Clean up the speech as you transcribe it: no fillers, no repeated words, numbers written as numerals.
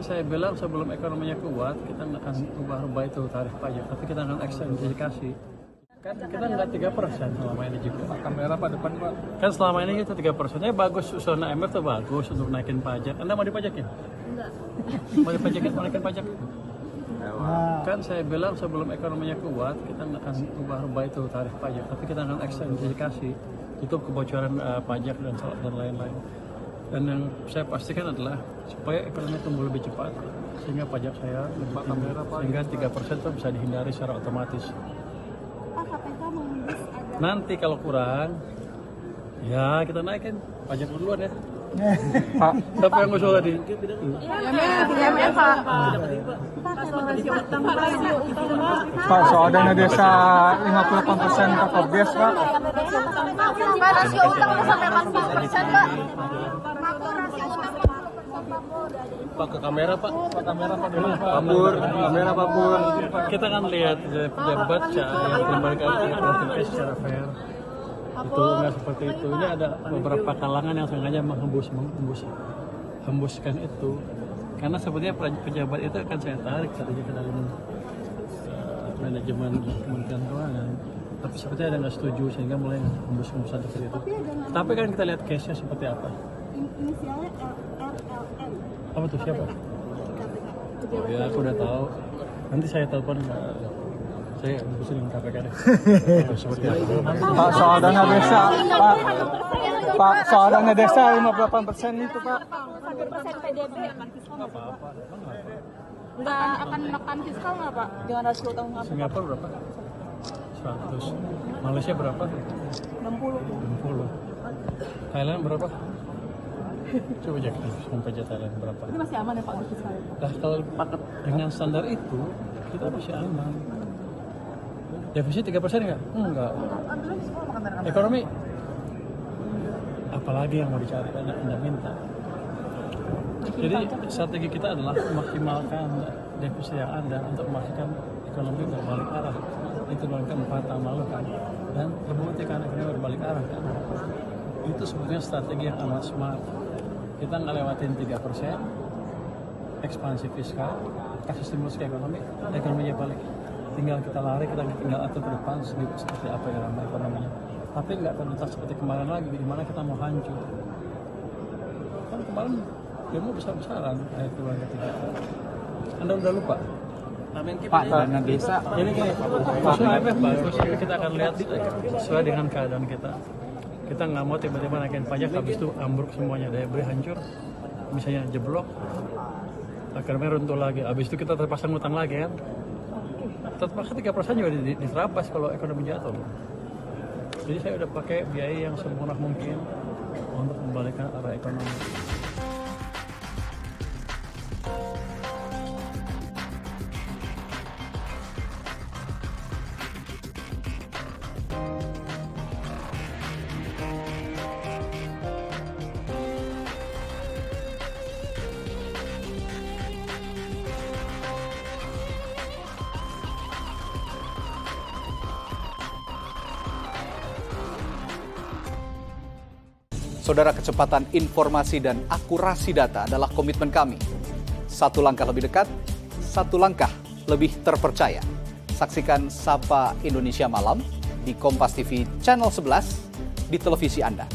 saya bilang sebelum ekonominya kuat, kita nggak akan ubah-ubah itu tarif pajak, tapi kita akan ekstensifikasi. Kan kita nggak 3% selama ini juga. Kamera Pak depan Pak. Kan selama ini itu 3%-nya bagus, usulan IMF itu bagus untuk naikin pajak. Anda mau dipajakin? Enggak. Mau dipajakin, mau naikin pajak? Kan saya bilang sebelum ekonominya kuat, kita nggak akan ubah-ubah itu tarif pajak, tapi kita akan ekstensifikasi, tutup kebocoran pajak dan lain-lain. Dan yang saya pastikan adalah supaya ekonomi tumbuh lebih cepat, sehingga pajak saya lebih tinggi, sehingga 3% itu bisa dihindari secara otomatis. Pak, KPK mengendus agar Nanti kalau kurang, ya kita naikin pajak duluan ya. Pak, Siapa yang usul tadi? IMF, Pak. Pak, soal dana desa 58% Pak Korbes Pak. Pak, rasio utang udah sampai 40%, Pak. Pak ke kamera Pak. Pak kamera Pak depan Pak. Pak Pur, kamera Pak Pur. Kita kan lihat pejabat yang berbagai secara fair. Itu nggak seperti itu. Ini ada beberapa kalangan yang sengaja menghembuskan itu. Karena sepertinya pejabat itu akan saya tarik tadinya ke dalam manajemen Kementerian Keuangan. Tapi sepertinya ada nggak setuju sehingga mulai hembus-hembusan seperti itu. Tapi kan kita lihat case-nya seperti apa. Inisialnya LLM. Apa tuh siapa? Oh, ya aku udah tahu. Nanti saya telepon. Saya diskusi dengan KPK deh. Seperti apa? Pak, soal dana desa Pak. Pak, soal dana desa 58% itu Pak. 1% PDB. Apa-apa. Nggak akan menekan fiskal nggak, Pak? Dengan rasio utang Singapura berapa? 100. Malaysia berapa? 60. 60. Thailand berapa? Coba cek sampai Thailand berapa. Ini masih aman ya, Pak, untuk fiskal? Nah, kalau dengan standar itu kita masih aman. Defisit 3% nggak? Enggak. Ekonomi apalagi yang mau dicari? Anda minta. Jadi strategi kita adalah memaksimalkan defisit yang ada untuk memastikan ekonomi berbalik arah. Itu dilakukan 4 tahun lalu kan, dan terbukti kan ekonomi berbalik arah kan. Itu sebetulnya strategi yang amat smart. Kita nggak lewatin 3%, ekspansi fiskal, kasih stimulus ke ekonominya balik. Tinggal kita lari, kita tinggal atur ke depan seperti apa yang ramai ekonominya. Tapi nggak terlintas seperti kemarin lagi, di mana kita mau hancur. Kan kemarin demo besar-besaran ayat keluar ketiga. Anda udah lupa? Pak, dana desa. Jadi gini, usul IMF bagus, tapi kita akan lihat sesuai dengan keadaan kita. Kita nggak mau tiba-tiba naikin pajak, habis itu ambruk semuanya, daya beli hancur, misalnya jeblok, akhirnya runtuh lagi, habis itu kita terpasang utang lagi kan. Terpaksa 3% juga diterabas kalau ekonomi jatuh. Jadi saya udah pakai biaya yang semurah mungkin untuk membalikkan arah ekonomi. Saudara, kecepatan informasi dan akurasi data adalah komitmen kami. Satu langkah lebih dekat, satu langkah lebih terpercaya. Saksikan Sapa Indonesia Malam di Kompas TV Channel 11 di televisi Anda.